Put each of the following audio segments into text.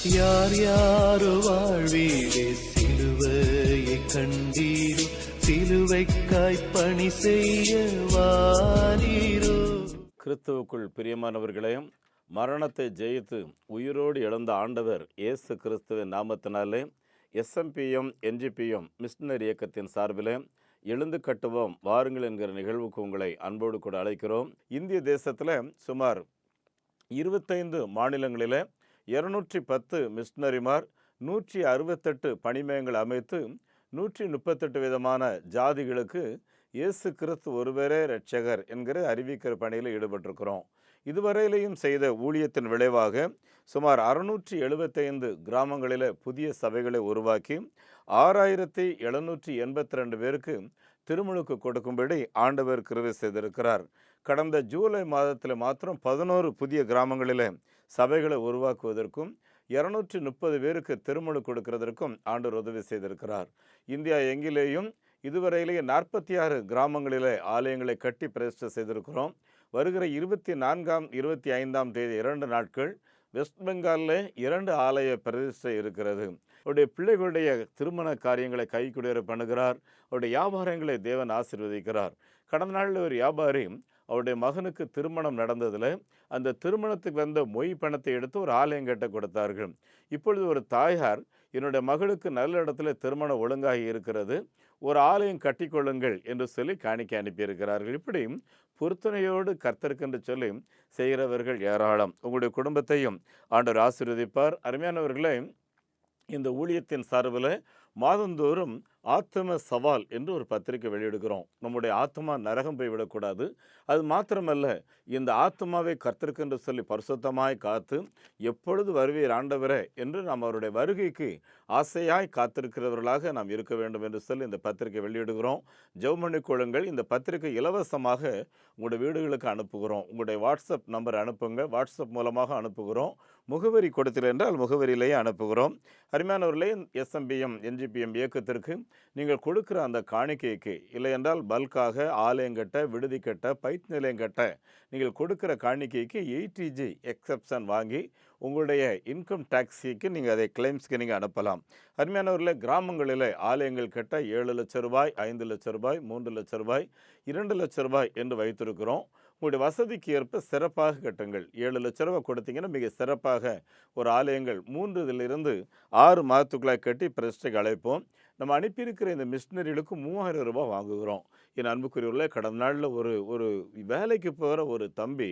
யார் யாரோ வாழ்வீரே சிலுவையை கண்டீரோ, சிலுவைக்காய் பணி செய்ய வாரீரோ. கிறிஸ்துவுக்குள் பிரியமானவர்களே, மரணத்தை ஜெயித்து உயிரோடு எழுந்த ஆண்டவர் இயேசு கிறிஸ்துவின் நாமத்தினாலே எஸ்எம்பிஎம் என்ஜிபிஎம் மிஷனரி இயக்கத்தின் சார்பில் எழுந்து கட்டுவோம் வாருங்கள் என்கிற நிகழ்வுக்கு உங்களை அன்போடு கூட அழைக்கிறோம். இந்திய தேசத்தில் சுமார் 25 மாநிலங்களில் 210 மிஷனரிமார் 168 பணிமயங்கள் அமைத்து 138 விதமான ஜாதிகளுக்கு இயேசு கிறிஸ்து ஒருவரே இரட்சகர் என்கிற அறிவிக்கிற பணியில் ஈடுபட்டிருக்கிறோம். இதுவரையிலையும் செய்த ஊழியத்தின் விளைவாக சுமார் 675 கிராமங்களில் புதிய சபைகளை உருவாக்கி 6782 பேருக்கு திருமுழுக்கு கொடுக்கும்படி ஆண்டவர் கிருபை செய்திருக்கிறார். கடந்த ஜூலை மாதத்தில் மாத்திரம் 11 புதிய கிராமங்களில் சபைகளை உருவாக்குவதற்கும் 230 பேருக்கு திருமுழுக்கு கொடுக்கிறதற்கும் ஆண்டவர் உதவி செய்திருக்கிறார். இந்தியா எங்கிலேயும் இதுவரையிலேயே 46 கிராமங்களில் ஆலயங்களை கட்டி பிரதிஷ்டை செய்திருக்கிறோம். வருகிற 24ஆம் 25ஆம் தேதி 2 நாட்கள் வெஸ்ட் பெங்காலில் 2 ஆலய பிரதிஷ்டை இருக்கிறது. அவருடைய பிள்ளைகளுடைய திருமண காரியங்களை கைக்குடியேற பண்ணுகிறார். அவருடைய வியாபாரங்களை தேவன் ஆசீர்வதிக்கிறார். கடந்த நாளில் ஒரு வியாபாரி அவருடைய மகனுக்கு திருமணம் நடந்ததில் அந்த திருமணத்துக்கு வந்த மொய் பணத்தை எடுத்து ஒரு ஆலயம் கட்ட கொடுத்தார்கள். இப்பொழுது ஒரு தாயார், என்னுடைய மகளுக்கு நல்ல இடத்துல திருமணம் ஒழுங்காகி இருக்கிறது, ஒரு ஆலயம் கட்டிக்கொள்ளுங்கள் என்று சொல்லி காணிக்கை அனுப்பியிருக்கிறார்கள். இப்படி பொருத்தனையோடு கர்த்தருக்கென்று சொல்லி செய்கிறவர்கள் ஏராளம். உங்களுடைய குடும்பத்தையும் ஆண்டவர் ஆசீர்வதிப்பார். அருமையானவர்களே, இந்த ஊழியத்தின் சார்பில் மாதந்தோறும் ஆத்ம சவால் என்று ஒரு பத்திரிக்கை வெளியிடுகிறோம். நம்முடைய ஆத்மா நரகம் போய்விடக்கூடாது. அது மாத்திரமல்ல, இந்த ஆத்மாவை கர்த்தருக்கென்று சொல்லி பரிசுத்தமாய் காத்து எப்பொழுது வருவீர் ஆண்டவரே என்று நாம் அவருடைய வருகைக்கு ஆசையாய் காத்திருக்கிறவர்களாக நாம் இருக்க வேண்டும் என்று சொல்லி இந்த பத்திரிக்கை வெளியிடுகிறோம். ஜெபம் பண்ணிக் கொள்ளுங்கள். இந்த பத்திரிக்கை இலவசமாக உங்களுடைய வீடுகளுக்கு அனுப்புகிறோம். உங்களுடைய வாட்ஸ்அப் நம்பர் அனுப்புங்க. வாட்ஸ்அப் மூலமாக அனுப்புகிறோம். முகவரி கொடுத்தீர்கள் என்றால் முகவரியிலேயே அனுப்புகிறோம். அருமையானவர்களே, எஸ்எம்பிஎம் என்ஜிபிஎம் இயக்கத்திற்கு நீங்கள் கொடுக்குற அந்த காணிக்கைக்கு, இல்லை என்றால் பல்காக ஆலயம் கட்ட, விடுதி கட்ட, பயிற்சி நிலையம் கட்ட நீங்கள் கொடுக்குற காணிக்கைக்கு 80G எக்ஸப்ஷன் வாங்கி உங்களுடைய இன்கம் டேக்ஸிக்கு நீங்கள் அதை கிளைம்ஸ்க்கு நீங்கள் அனுப்பலாம். அருமையானவர்களே, கிராமங்களில் ஆலயங்கள் கட்ட 7 லட்சம் ரூபாய், 5 லட்சம் ரூபாய், 3 லட்சம் ரூபாய், 2 லட்சம் ரூபாய் என்று வைத்திருக்கிறோம். உங்களுடைய வசதிக்கு ஏற்ப சிறப்பாக கட்டுங்கள். 7 லட்ச ரூபாய் கொடுத்தீங்கன்னா மிக சிறப்பாக ஒரு ஆலயங்கள் 3 to 6 மாதத்துக்குள்ளாய் கட்டி பிரதிஷ்டைக்கு அழைப்போம். நம்ம அனுப்பியிருக்கிற இந்த மிஷினரிகளுக்கு 3000 ரூபாய் வாங்குகிறோம். என் அன்புக்குரியவர்களே, கடந்த நாளில் ஒரு வேலைக்கு போகிற ஒரு தம்பி,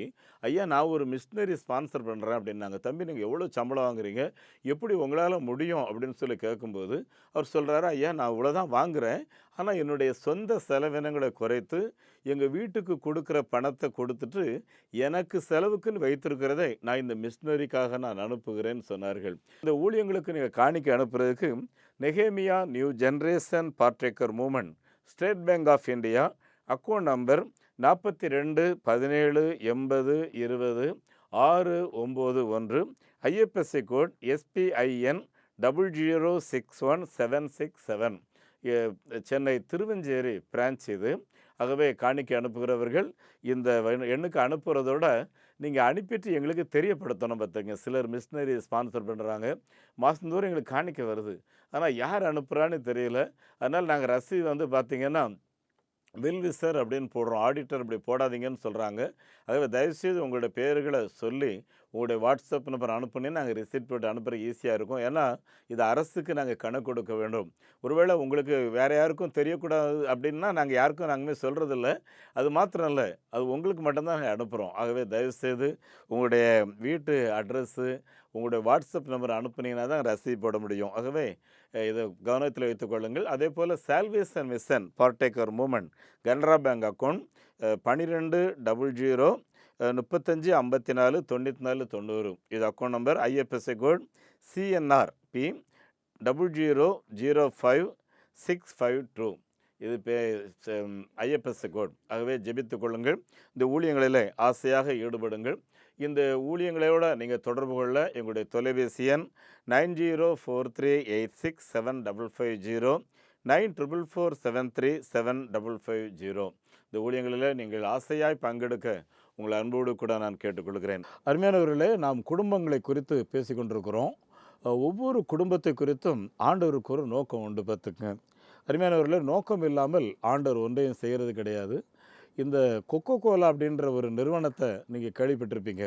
ஐயா நான் ஒரு மிஷினரி ஸ்பான்சர் பண்ணுறேன் அப்படின்னாங்க. தம்பி நீங்கள் எவ்வளோ சம்பளம் வாங்குறீங்க, எப்படி உங்களால் முடியும் அப்படின்னு சொல்லி கேட்கும்போது அவர் சொல்கிறாரு, ஐயா நான் இவ்வளோதான் வாங்குகிறேன், ஆனால் என்னுடைய சொந்த செலவினங்களை குறைத்து எங்கள் வீட்டுக்கு கொடுக்குற பணத்தை கொடுத்துட்டு எனக்கு செலவுக்குன்னு வைத்திருக்கிறதை நான் இந்த மிஷினரிக்காக நான் அனுப்புகிறேன்னு சொன்னார்கள். இந்த ஊழியங்களுக்கு நீங்கள் காணிக்கை அனுப்புறதுக்கு நெகேமியா new generation partaker movement, State Bank of India, account number 42 17 80 20 691, IFSC code SPIN 0061767, Chennai Thiruvancheri branch இது. ஆகவே காணிக்கை அனுப்புகிறவர்கள் இந்த எண்ணுக்கு அனுப்புகிறதோட நீங்கள் அனுப்பிட்டு எங்களுக்கு தெரியப்படுத்தணும். பார்த்துங்க, சிலர் மிஷினரி ஸ்பான்சர் பண்ணுறாங்க, மாதந்தோறும் எங்களுக்கு காணிக்கை வருது, ஆனால் யார் அனுப்புகிறான்னு தெரியல. அதனால் நாங்கள் ரசீது பார்த்திங்கன்னா வெல்விசர் அப்படின்னு போடுறோம், ஆடிட்டர் அப்படி போடாதீங்கன்னு சொல்கிறாங்க. ஆகவே தயவுசெய்து உங்களுடைய பேர்களை சொல்லி உங்களுடைய வாட்ஸ்அப் நம்பர் அனுப்புனீங்கன்னா நாங்கள் ரிசீட் போட்டு அனுப்புகிற ஈஸியாக இருக்கும். ஏன்னா இது அரசுக்கு நாங்கள் கணக்கு கொடுக்க வேண்டும். ஒருவேளை உங்களுக்கு வேறு யாருக்கும் தெரியக்கூடாது அப்படின்னா நாங்கள் யாருக்கும் நாங்கள் சொல்கிறதில்ல. அது மாத்திரம் இல்லை, அது உங்களுக்கு மட்டும்தான் நாங்கள் அனுப்புகிறோம். ஆகவே தயவுசெய்து உங்களுடைய வீட்டு அட்ரஸ்ஸு, உங்களுடைய வாட்ஸ்அப் நம்பர் அனுப்புனீங்கன்னா தான் ரசீது போட முடியும். ஆகவே இதை கவனத்தில் வைத்துக்கொள்ளுங்கள். அதே போல் salvation mission partaker movement Canara bank account 12 00 35 54 94 90, இது account number. IFSC code CNR P 0005652, இது ஐஎஃப்எஸ்சி கோட். ஆகவே ஜெபித்துக் கொள்ளுங்கள். இந்த ஊழியங்களில் ஆசையாக ஈடுபடுங்கள். இந்த ஊழியங்களோட நீங்கள் தொடர்பு கொள்ள எங்களுடைய தொலைபேசி எண் 9043867550, 9447375550. இந்த ஊழியங்களில் நீங்கள் ஆசையாய் பங்கெடுக்க உங்களை அன்போடு கூட நான் கேட்டுக்கொள்கிறேன். அருமையானவர்களே, நாம் குடும்பங்களை குறித்து பேசிக்கொண்டிருக்கிறோம். ஒவ்வொரு குடும்பத்தை குறித்தும் ஆண்டவருக்கு ஒரு நோக்கம் உண்டு பார்த்துக்குங்க. அருமையானவர்களே, நோக்கம் இல்லாமல் ஆண்டவர் ஒன்றையும் செய்கிறது கிடையாது. இந்த கொக்கோ கோலா அப்படின்ற ஒரு நிறுவனத்தை நீங்கள் கேள்விப்பட்டிருப்பீங்க.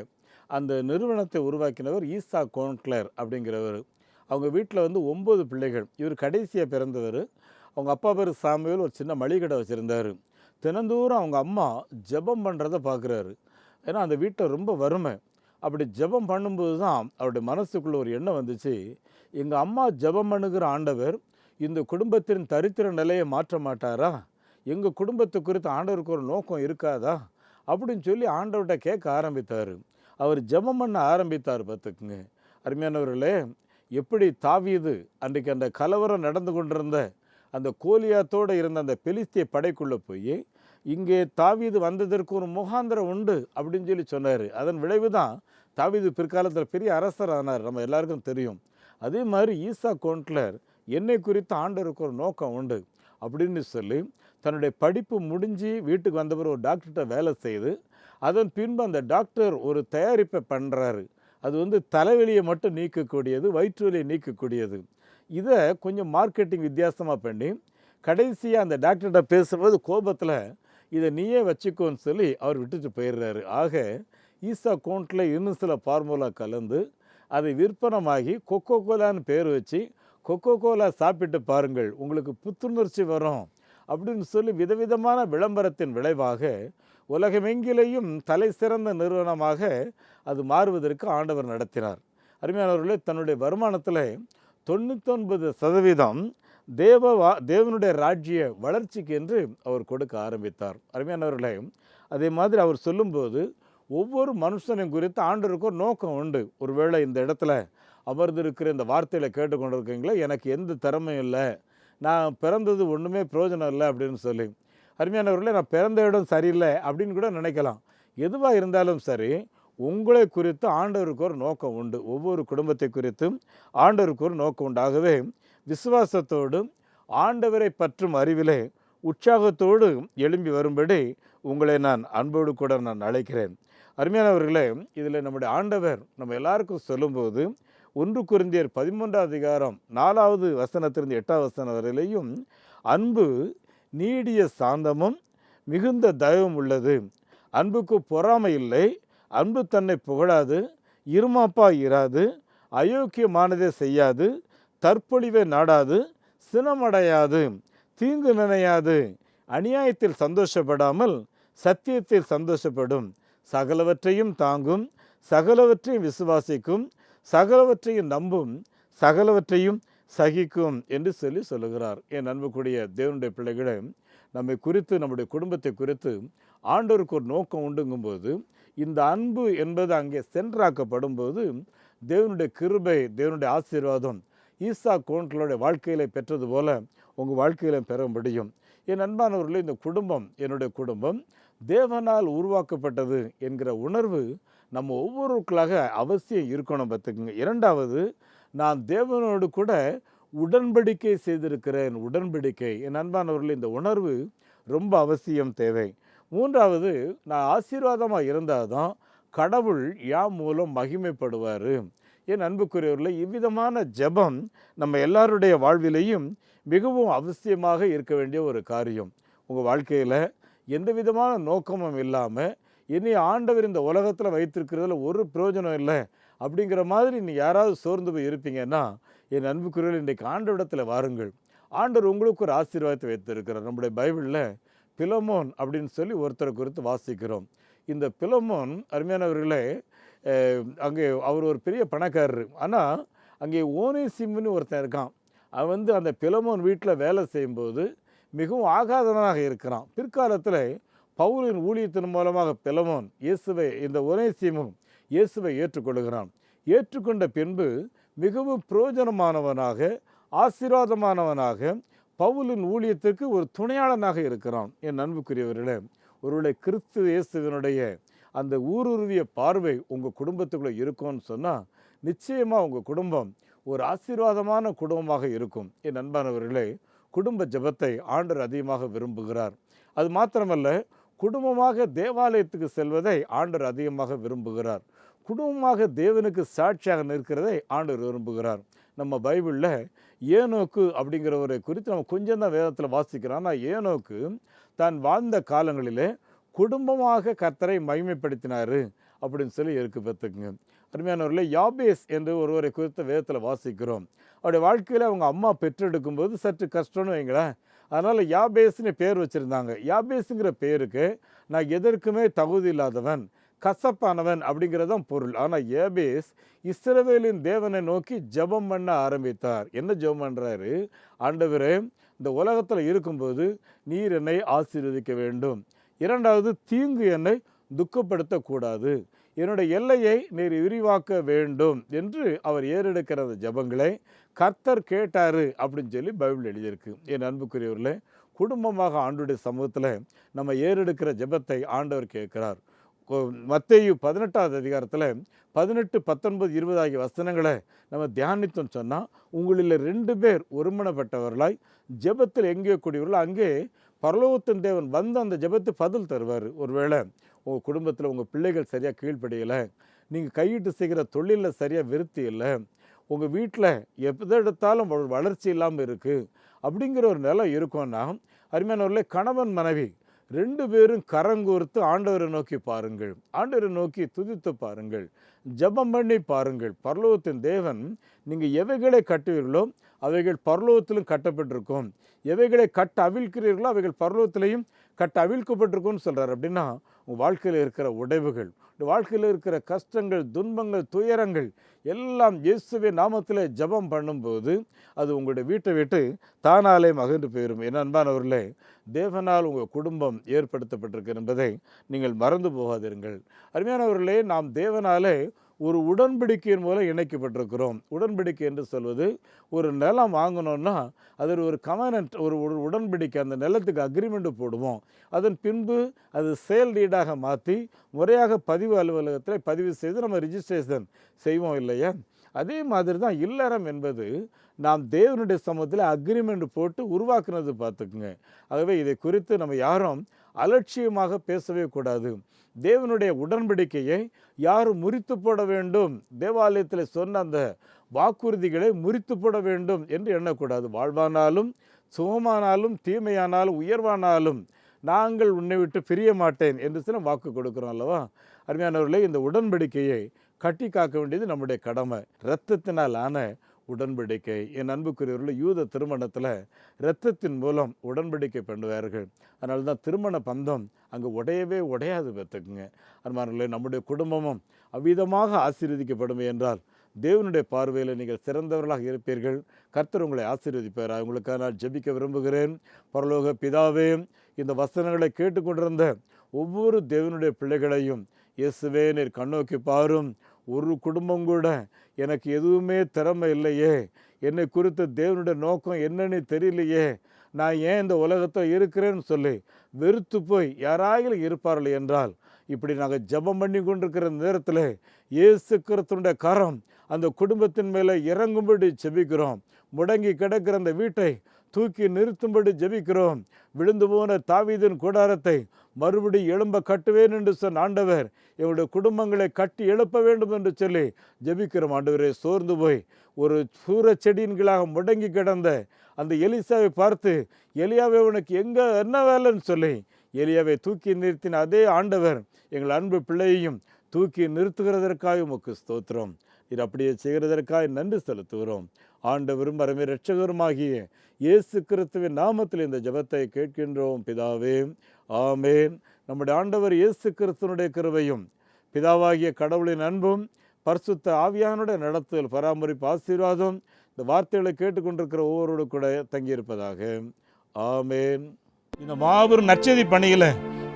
அந்த நிறுவனத்தை உருவாக்கினவர் ஈசா கோன்க்ளர் அப்படிங்கிறவர். அவங்க வீட்டில் வந்து 9 பிள்ளைகள். இவர் கடைசியாக பிறந்தவர். அவங்க அப்பா பேர் சாமுவேல். ஒரு சின்ன மளிகை கடை வச்சுருந்தார். தினந்தோறும் அவங்க அம்மா ஜெபம் பண்ணுறத பார்க்குறாரு. ஏன்னா அந்த வீட்டில் ரொம்ப வறுமை. அப்படி ஜெபம் பண்ணும்போது தான் அவருடைய மனசுக்குள்ள ஒரு எண்ணம் வந்துச்சு, எங்கள் அம்மா ஜெபம் பண்ணுகிற ஆண்டவர் இந்த குடும்பத்தின் தரித்திர நிலையை மாற்ற மாட்டாரா? எங்கள் குடும்பத்தை குறித்து ஆண்டவருக்கு ஒரு நோக்கம் இருக்காதா? அப்படின்னு சொல்லி ஆண்டவர்கிட்ட கேட்க ஆரம்பித்தார். அவர் ஜெபம் பண்ண ஆரம்பித்தார் பார்த்துக்குங்க. அருமையானவர்களே, எப்படி தாவீது அன்றைக்கு அந்த கலவரம் நடந்து கொண்டிருந்த அந்த கோலியாத்தோடு இருந்த அந்த பெலிஸ்திய படைக்குள்ளே போய், இங்கே தாவீது வந்ததற்கு ஒரு முகாந்திரம் உண்டு அப்படின்னு சொல்லி சொன்னார். அதன் விளைவு தான் தாவீது பிற்காலத்தில் பெரிய அரசர் ஆனார். நம்ம எல்லாருக்கும் தெரியும். அதே மாதிரி ஈசா கோன்க்ளர் என்னை குறித்து ஆண்டவருக்கு ஒரு நோக்கம் உண்டு அப்படின்னு சொல்லி தன்னுடைய படிப்பு முடிஞ்சு வீட்டுக்கு வந்தவர் ஒரு டாக்டர்கிட்ட வேலை செய்து, அதன் பின்பு அந்த டாக்டர் ஒரு தயாரிப்பை பண்ணுறாரு. அது வந்து தலைவலியை மட்டும் நீக்கக்கூடியது, வயிற்று வலியை நீக்கக்கூடியது. இதை கொஞ்சம் மார்க்கெட்டிங் வித்தியாசமாக பண்ணி கடைசியாக அந்த டாக்டர்கிட்ட பேசும்போது கோபத்தில் இதை நீயே வச்சுக்கோன்னு சொல்லி அவர் விட்டுட்டு போயிடுறாரு. ஆக ஈசா கோன்ட்ல இன்னும் சில ஃபார்முலா கலந்து அதை விற்பனமாகி கொக்கோ கோலான்னு பேர் வச்சு, கொக்கோ கோலா சாப்பிட்டு பாருங்கள் உங்களுக்கு புத்துணர்ச்சி வரும் அப்படின்னு சொல்லி விதவிதமான விளம்பரத்தின் விளைவாக உலகமெங்கிலேயும் தலை சிறந்த நிறுவனமாக அது மாறுவதற்கு ஆண்டவர் நடத்தினார். அருமையானவர்களே, தன்னுடைய வருமானத்தில் 99% தேவனுடைய ராஜ்ய வளர்ச்சிக்கு என்று அவர் கொடுக்க ஆரம்பித்தார். அருமையானவர்களே, அதே மாதிரி அவர் சொல்லும்போது ஒவ்வொரு மனுஷனையும் குறித்து ஆண்டவருக்கு ஒரு நோக்கம் உண்டு. ஒருவேளை இந்த இடத்துல அமர்ந்திருக்கிற இந்த வார்த்தையில் கேட்டுக்கொண்டிருக்கீங்களா, எனக்கு எந்த திறமையும் இல்லை, நான் பிறந்தது ஒன்றுமே பிரயோஜனம் இல்லை அப்படின்னு சொல்லி. அருமையானவர்களே, நான் பிறந்த இடம் சரியில்லை அப்படின்னு கூட நினைக்கலாம். எதுவாக இருந்தாலும் சரி, உங்களை குறித்து ஆண்டவருக்கு ஒரு நோக்கம் உண்டு. ஒவ்வொரு குடும்பத்தை குறித்தும் ஆண்டவருக்கு ஒரு நோக்கம் உண்டாகவே விசுவாசத்தோடு ஆண்டவரை பற்றும் அறிவிலே உற்சாகத்தோடு எழும்பி வரும்படி உங்களை நான் அன்போடு கூட நான் அழைக்கிறேன். அருமையானவர்களே, இதில் நம்முடைய ஆண்டவர் நம்ம எல்லாருக்கும் சொல்லும்போது 1 கொரிந்தியர் 13 4வது வசனத்திலிருந்து 8வது வசனம் வரையிலையும், அன்பு நீடிய சாந்தமும் மிகுந்த தயவும் உள்ளது, அன்புக்கு பொறாமை இல்லை, அன்பு தன்னை புகழாது, இருமாப்பா இராது, அயோக்கியமானதை செய்யாது, தற்பொழிவை நாடாது, சினமடையாது, தீங்கு நினையாது, அநியாயத்தில் சந்தோஷப்படாமல் சத்தியத்தில் சந்தோஷப்படும், சகலவற்றையும் தாங்கும், சகலவற்றையும் விசுவாசிக்கும், சகலவற்றையும் நம்பும், சகலவற்றையும் சகிக்கும் என்று சொல்லுகிறார். என் அன்புக்குரிய தேவனுடைய பிள்ளைகளை, நம்மை குறித்து நம்முடைய குடும்பத்தை குறித்து ஆண்டவருக்கு ஒரு நோக்கம் உண்டுங்கும்போது, இந்த அன்பு என்பது அங்கே சென்றாக்கப்படும் போது தேவனுடைய கிருபை, தேவனுடைய ஆசீர்வாதம் ஈசா கோன்க்ளருடைய வாழ்க்கையில் பெற்றது போல உங்கள் வாழ்க்கையிலும் பெற முடியும். என் அன்பானவர்களே, இந்த குடும்பம் என்னுடைய குடும்பம் தேவனால் உருவாக்கப்பட்டது என்கிற உணர்வு நம்ம ஒவ்வொருவருக்குள்ளாக அவசியம் இருக்கணும் பார்த்துக்குங்க. 2வது, நான் தேவனோடு கூட உடன்படிக்கை செய்திருக்கிறேன். உடன்படிக்கை, என் அன்பானவர்களே, இந்த உணர்வு ரொம்ப அவசியம் தேவை. 3வது, நான் ஆசீர்வாதமாக இருந்தால் தான் கடவுள் யாம் மூலம் மகிமைப்படுவார். என் அன்புக்குரியவர்களே, இவ்விதமான ஜெபம் நம்ம எல்லாருடைய வாழ்விலையும் மிகவும் அவசியமாக இருக்க வேண்டிய ஒரு காரியம். உங்கள் வாழ்க்கையில் எந்த விதமான நோக்கமும் இல்லாமல் இனி ஆண்டவர் இந்த உலகத்தில் வைத்திருக்கிறதுல ஒரு பிரயோஜனம் இல்லை அப்படிங்கிற மாதிரி நீ யாராவது சோர்ந்து போய் இருப்பீங்கன்னா, என் அன்புக்குரியவர்கள், இன்றைக்கு ஆண்டவரிடத்தில் வாருங்கள். ஆண்டவர் உங்களுக்கு ஒரு ஆசீர்வாதத்தை வைத்திருக்கிறார். நம்முடைய பைபிளில் பிலமோன் அப்படின்னு சொல்லி ஒருத்தரை குறித்து வாசிக்கிறோம். இந்த பிலமோன், அருமையானவர்களே, அங்கே அவர் ஒரு பெரிய பணக்காரர். ஆனால் அங்கே ஓனேசிம்னு ஒருத்தன் இருக்கான். அவன் வந்து அந்த பிலமோன் வீட்டில் வேலை செய்யும்போது மிகவும் ஆகாதவனாக இருக்கிறான். பிற்காலத்தில் பவுலின் ஊழியத்தின் மூலமாக பிலமோன் இந்த ஓனேசிமும் இயேசுவை ஏற்றுக்கொள்கிறான். ஏற்றுக்கொண்ட பின்பு மிகவும் பிரயோஜனமானவனாக, ஆசீர்வாதமானவனாக, பவுலின் ஊழியத்திற்கு ஒரு துணையாளனாக இருக்கிறான். என் அன்புக்குரியவர்களே, ஒருவேளை கிறிஸ்து இயேசுவினுடைய அந்த ஊடுருவிய பார்வை உங்கள் குடும்பத்துக்குள்ளே இருக்கும்னு சொன்னால், நிச்சயமாக உங்கள் குடும்பம் ஒரு ஆசீர்வாதமான குடும்பமாக இருக்கும். என் அன்பானவர்களே, குடும்ப ஜெபத்தை ஆண்டவர் அதிகமாக விரும்புகிறார். அது மாத்திரமல்ல, குடும்பமாக தேவாலயத்துக்கு செல்வதை ஆண்டவர் அதிகமாக விரும்புகிறார். குடும்பமாக தேவனுக்கு சாட்சியாக நிற்கிறதை ஆண்டவர் விரும்புகிறார். நம்ம பைபிளில் ஏனோக்கு அப்படிங்கிறவரை குறித்து நம்ம கொஞ்சம் தான் வேதத்தில் வாசிக்கிறோம். ஆனால் ஏனோக்கு தான் வாழ்ந்த காலங்களிலே குடும்பமாக கர்த்தரை மகிமைப்படுத்தினார் அப்படின்னு சொல்லி இருக்கு பார்த்துக்குங்க. அருமையானவர்களே, யாபேஸ் என்று ஒருவரை குறித்த வேதத்தில் வாசிக்கிறோம். அவருடைய வாழ்க்கையில் அவங்க அம்மா பெற்றெடுக்கும்போது சற்று கஷ்டம்னு வைங்களேன். அதனால் யாபேஸ்னு பேர் வச்சுருந்தாங்க. யாபேஸுங்கிற பேருக்கு நான் எதற்குமே தகுதி இல்லாதவன், கசப்பானவன் அப்படிங்கிறதான் பொருள். ஆனால் யாபேஸ் இஸ்ரவேலின் தேவனை நோக்கி ஜெபம் பண்ண ஆரம்பித்தார். என்ன ஜெபம் பண்ணுறாரு? ஆண்டவரே, இந்த உலகத்தில் இருக்கும்போது நீர் என்னை ஆசீர்வதிக்க வேண்டும். இரண்டாவது, தீங்கு என்னை துக்கப்படுத்தக்கூடாது. என்னுடைய எல்லையை நீர் விரிவாக்க வேண்டும் என்று அவர் ஏறெடுக்கிற அந்த ஜெபங்களை கர்த்தர் கேட்டார் அப்படின்னு சொல்லி பைபிள் எழுதியிருக்கு. என் அன்புக்குரியவர்களே, குடும்பமாக ஆண்டவருடைய சமூகத்தில் நம்ம ஏறெடுக்கிற ஜெபத்தை ஆண்டவர் கேட்கிறார். மத்தேயு 18வது அதிகாரத்தில் 18, 19, 20 ஆகிய வசனங்களை நம்ம தியானித்தோம் சொன்னால், உங்களில் 2 பேர் ஒருமனப்பட்டவர்களாய் ஜெபத்தில் எங்கே கூடியவர்களோ அங்கே பரலோகத்தின் தேவன் வந்து அந்த ஜெபத்தை பதில் தருவார். ஒருவேளை உங்கள் குடும்பத்தில் உங்கள் பிள்ளைகள் சரியாக கீழ்ப்படியலை, நீங்கள் கையிட்டு செய்கிற தொழிலில் சரியாக விருத்தி இல்லை, உங்கள் வீட்டில் எதை எடுத்தாலும் ஒரு வளர்ச்சி இல்லாமல் இருக்குது அப்படிங்கிற ஒரு நிலை இருக்கும்னா, அருமையானவர்களே, கணவன் மனைவி 2 பேரும் கரங்கோர்த்து ஆண்டவரை நோக்கி பாருங்கள், ஆண்டவரை நோக்கி துதித்து பாருங்கள், ஜெபம் பண்ணி பாருங்கள். பரலோகத்தின் தேவன் நீங்கள் எவைகளை கட்டுவீர்களோ அவைகள் பரலோகத்திலும் கட்டப்பட்டிருக்கும், எவைகளை கட்ட அவிழ்க்கிறீர்களோ அவைகள் பரலோகத்திலையும் கட்ட அவிழ்க்கப்பட்டிருக்கும்னு சொல்கிறார். அப்படின்னா உங்கள் வாழ்க்கையில் இருக்கிற உடைவுகள், வாழ்க்கையில் இருக்கிற கஷ்டங்கள், துன்பங்கள், துயரங்கள் எல்லாம் இயேசுவின் நாமத்தில் ஜெபம் பண்ணும்போது அது உங்களுடைய வீட்டை விட்டு தானாலே மகிழ்ந்து போயிடும். என் அன்பானவர்களே, தேவனால் உங்கள் குடும்பம் ஏற்படுத்தப்பட்டிருக்கு என்பதை நீங்கள் மறந்து போகாதீர்கள். அருமையானவர்களே, நாம் தேவனாலே ஒரு உடன்படிக்கையின் மூலம் இணைக்கப்பட்டிருக்கிறோம். உடன்படிக்கை என்று சொல்வது, ஒரு நிலம் வாங்கணும்னா அதில் ஒரு கவனன்ட், ஒரு உடன்படிக்கை, அந்த நிலத்துக்கு அக்ரிமெண்ட் போடுவோம். அதன் பின்பு அது சேல் டீடாக மாற்றி முறையாக பதிவு அலுவலகத்தில் பதிவு செய்து நம்ம ரிஜிஸ்ட்ரேஷன் செய்வோம் இல்லையா? அதே மாதிரி தான் இல்லறம் என்பது நாம் தேவனுடைய சமூகத்தில் அக்ரிமெண்ட் போட்டு உருவாக்குனது பார்த்துக்குங்க. ஆகவே இதை குறித்து நம்ம யாரும் அலட்சியமாக பேசவே கூடாது. தேவனுடைய உடன்படிக்கையை யாரும் முறித்து போட வேண்டும், தேவாலயத்தில் சொன்ன அந்த வாக்குறுதிகளை முறித்து போட வேண்டும் என்று எண்ணக்கூடாது. வாழ்வானாலும் சுகமானாலும் தீமையானாலும் உயர்வானாலும் நாங்கள் உன்னை விட்டு பிரிய மாட்டேன் என்று சில வாக்கு கொடுக்குறோம் அல்லவா? அருமையானவர்களே, இந்த உடன்படிக்கையை கட்டி காக்க வேண்டியது நம்முடைய கடமை. இரத்தத்தினால் ஆன உடன்படிக்கை. என் அன்புக்குரியவர்கள், யூத திருமணத்தில் இரத்தத்தின் மூலம் உடன்படிக்கை பண்ணுவார்கள். அதனால தான் திருமண பந்தம் அங்கே உடையவே உடையாது பார்த்துக்குங்க. அன்பானவர்களே, நம்முடைய குடும்பமும் அவ்விதமாக ஆசீர்வதிக்கப்படும் என்றால் தேவனுடைய பார்வையில் நீங்கள் சிறந்தவர்களாக இருப்பீர்கள். கர்த்தர் உங்களை ஆசீர்வதிப்பார். உங்களுக்காக நான் ஜெபிக்க விரும்புகிறேன். பரலோக பிதாவே, இந்த வசனங்களை கேட்டுக்கொண்டிருந்த ஒவ்வொரு தேவனுடைய பிள்ளைகளையும் இயேசுவே நீர் கண்ணோக்கி பாரும். ஒரு குடும்பம் கூட எனக்கு எதுவுமே திறமை இல்லையே, என்னை குறித்த தேவனுடைய நோக்கம் என்னன்னு தெரியலையே, நான் ஏன் இந்த உலகத்தில் இருக்கிறேன்னு சொல்லி வெறுத்து போய் யாராயிலும் இருப்பார்கள் என்றால், இப்படி நாங்கள் ஜெபம் பண்ணி கொண்டிருக்கிற நேரத்தில் இயேசு கிறிஸ்துவினுடைய கரம் அந்த குடும்பத்தின் மேலே இறங்கும்படி ஜெபிக்கிறோம். முடங்கி கிடக்கிற அந்த வீட்டை தூக்கி நிறுத்தும்படி ஜெபிக்கிறோம். விழுந்து போன தாவீதின் கூடாரத்தை மறுபடி எழும்ப கட்டுவேன் என்று சொன்ன ஆண்டவர் எங்களுடைய குடும்பங்களை கட்டி எழுப்ப வேண்டும் என்று சொல்லி ஜெபிக்கிறோம். ஆண்டவரே, சோர்ந்து போய் ஒரு சூரச்செடியின் கீழாக முடங்கி கிடந்த அந்த எலிசாவை பார்த்து, எலியாவை உனக்கு என்ன வேலைன்னு சொல்லி எலியாவை தூக்கி நிறுத்தின அதே ஆண்டவர் எங்கள் அன்பு பிள்ளையையும் தூக்கி நிறுத்துகிறதற்காக உமக்கு ஸ்தோத்திரம். இது அப்படியே செய்கிறதற்காக நன்றி செலுத்துகிறோம். ஆண்டவரும் அருமை இரட்சகருமாகிய இயேசு கிறிஸ்துவின் நாமத்தில் இந்த ஜெபத்தை கேட்கின்றோம் பிதாவே, ஆமேன். நம்முடைய ஆண்டவர் இயேசு கிறிஸ்துவனுடைய கிருபையும் பிதாவாகிய கடவுளின் அன்பும் பரிசுத்த ஆவியானுடைய நடத்துதல், பராமரிப்பு, ஆசீர்வாதம் இந்த வார்த்தைகளை கேட்டுக்கொண்டிருக்கிற ஒவ்வொருவரோடு கூட தங்கியிருப்பதாக. ஆமேன். இந்த மாபெரும் நற்செய்தி பணியில்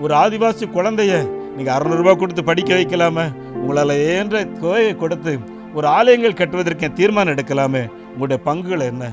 ஒரு ஆதிவாசி குழந்தைய நீங்கள் 600 ரூபாய் கொடுத்து படிக்க வைக்கலாமே, உங்களால் ஏன்ற தொகையை கொடுத்து ஒரு ஆலயங்கள் கட்டுவதற்கு தீர்மானம் எடுக்கலாமே, உங்களுடைய பங்குகள் என்ன?